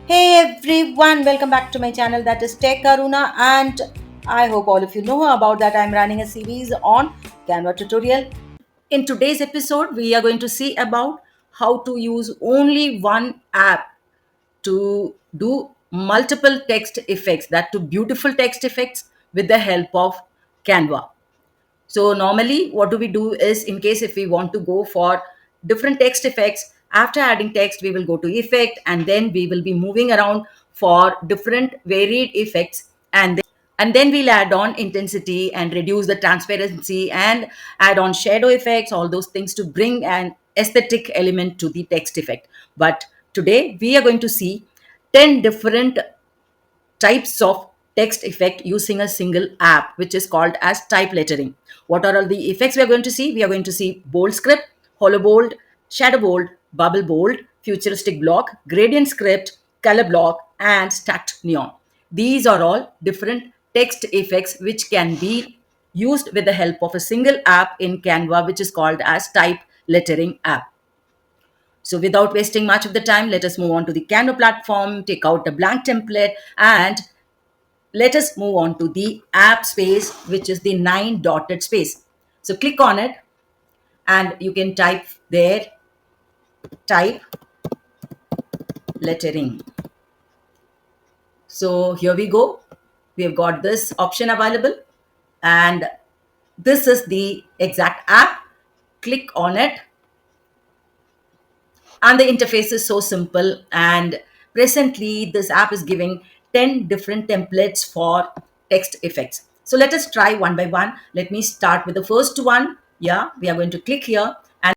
Hey everyone, welcome back to my channel, that is Tech Aruna, and I hope all of you know about that. I'm running a series on Canva tutorial. In today's episode, we are going to see about how to use only one app to do multiple text effects, that to beautiful text effects with the help of Canva. So normally what do we do is, in case if we want to go for different text effects, after adding text, we will go to effect and then we will be moving around for different varied effects, and then we'll add on intensity and reduce the transparency and add on shadow effects, all those things to bring an aesthetic element to the text effect. But today we are going to see 10 different types of text effect using a single app, which is called as type lettering. What are all the effects we are going to see? We are going to see bold script, hollow bold, shadow bold, bubble bold, futuristic block, gradient script, color block, and stacked neon. These are all different text effects which can be used with the help of a single app in Canva, which is called as type lettering app. So without wasting much of the time, let us move on to the Canva platform, take out a blank template, and let us move on to the app space, which is the 9 dotted space. So click on it and you can type there, type lettering. So here we go. We have got this option available, and this is the exact app. Click on it, and the interface is so simple. And presently this app is giving 10 different templates for text effects. So let us try one by one. Let me start with the first one. Yeah, we are going to click here, and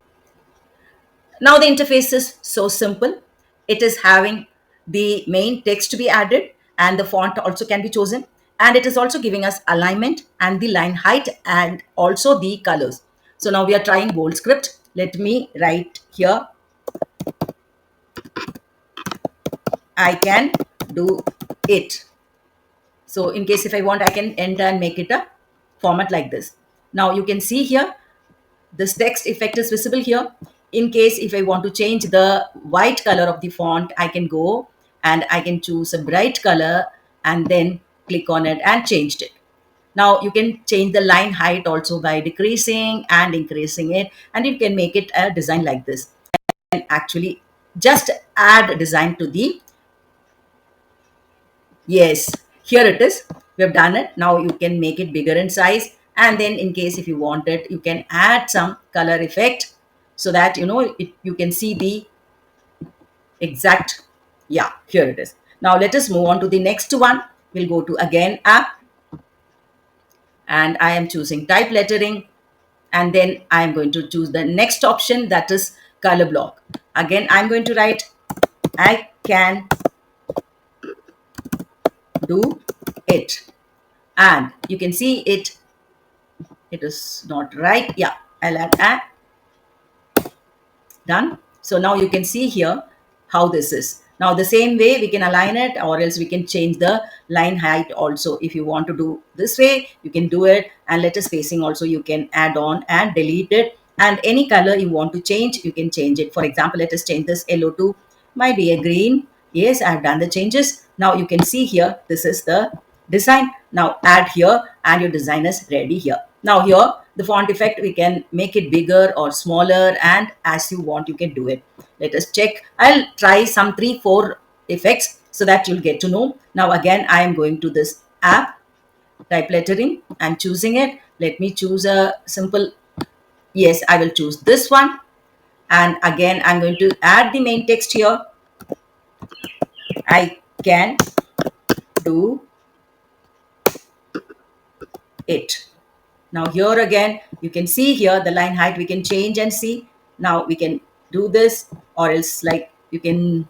now the interface is so simple. It is having the main text to be added, and the font also can be chosen, and it is also giving us alignment and the line height and also the colors. So now we are trying bold script. Let me write here, I can do it. So in case if I want, I can enter and make it a format like this. Now you can see here, this text effect is visible here. In case if I want to change the white color of the font, I can go and I can choose a bright color and then click on it and changed it. Now you can change the line height also by decreasing and increasing it, and you can make it a design like this. And actually just add design to the, yes, here it is. We have done it. Now you can make it bigger in size. And then in case if you want it, you can add some color effect so that, you can see the exact, yeah, here it is. Now let us move on to the next one. We'll go to again app, and I am choosing type lettering. And then I am going to choose the next option, that is color block. Again, I'm going to write, I can do it. And you can see it is not right. Yeah, I'll add done. So now you can see here how this is. Now the same way we can align it, or else we can change the line height also. If you want to do this way, you can do it. And letter spacing also you can add on and delete it. And any color you want to change, you can change it. For example, let us change this yellow to might be a green. Yes, I've done the changes. Now you can see here, this is the design. Now add here and your design is ready here. Now here, the font effect, we can make it bigger or smaller, and as you want, you can do it. Let us check. I'll try some 3-4 effects so that you'll get to know. Now again, I am going to this app, type lettering. I'm choosing it. Let me choose a simple, yes, I will choose this one. And again, I'm going to add the main text here. I can do it. Now here again, you can see here the line height we can change and see. Now we can do this, or else like you can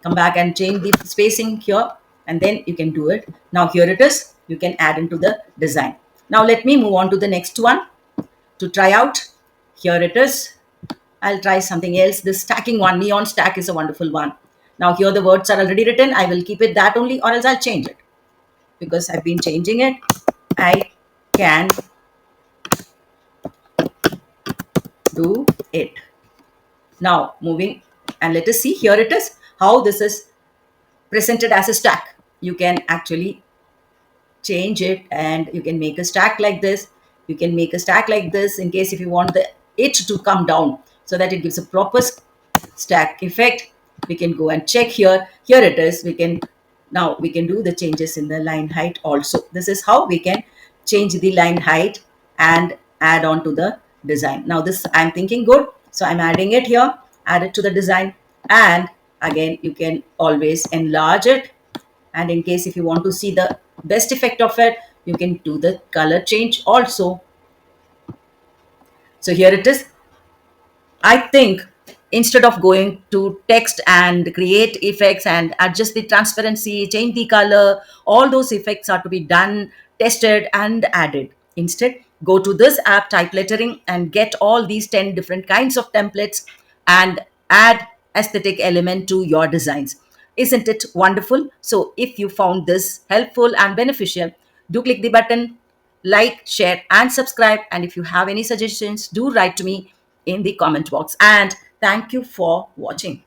come back and change the spacing here, and then you can do it. Now here it is. You can add into the design. Now let me move on to the next one to try out. Here it is. I'll try something else. This stacking one, neon stack, is a wonderful one. Now here the words are already written. I will keep it that only, or else I'll change it because I've been changing it. I can do it. Now moving, and let us see, here it is, how this is presented as a stack. You can actually change it, and you can make a stack like this. You can make a stack like this in case if you want the it to come down, so that it gives a proper stack effect. We can go and check here. Here it is. We can do the changes in the line height also. This is how we can change the line height and add on to the design. Now this I'm thinking good, so I'm adding it here, add it to the design. And again, you can always enlarge it, and in case if you want to see the best effect of it, you can do the color change also. So here it is. I think instead of going to text and create effects and adjust the transparency, change the color, all those effects are to be done, tested, and added. Instead, go to this app, type lettering, and get all these 10 different kinds of templates and add aesthetic element to your designs. Isn't it wonderful? So, if you found this helpful and beneficial, do click the button, like, share, and subscribe. And if you have any suggestions, do write to me in the comment box. And thank you for watching.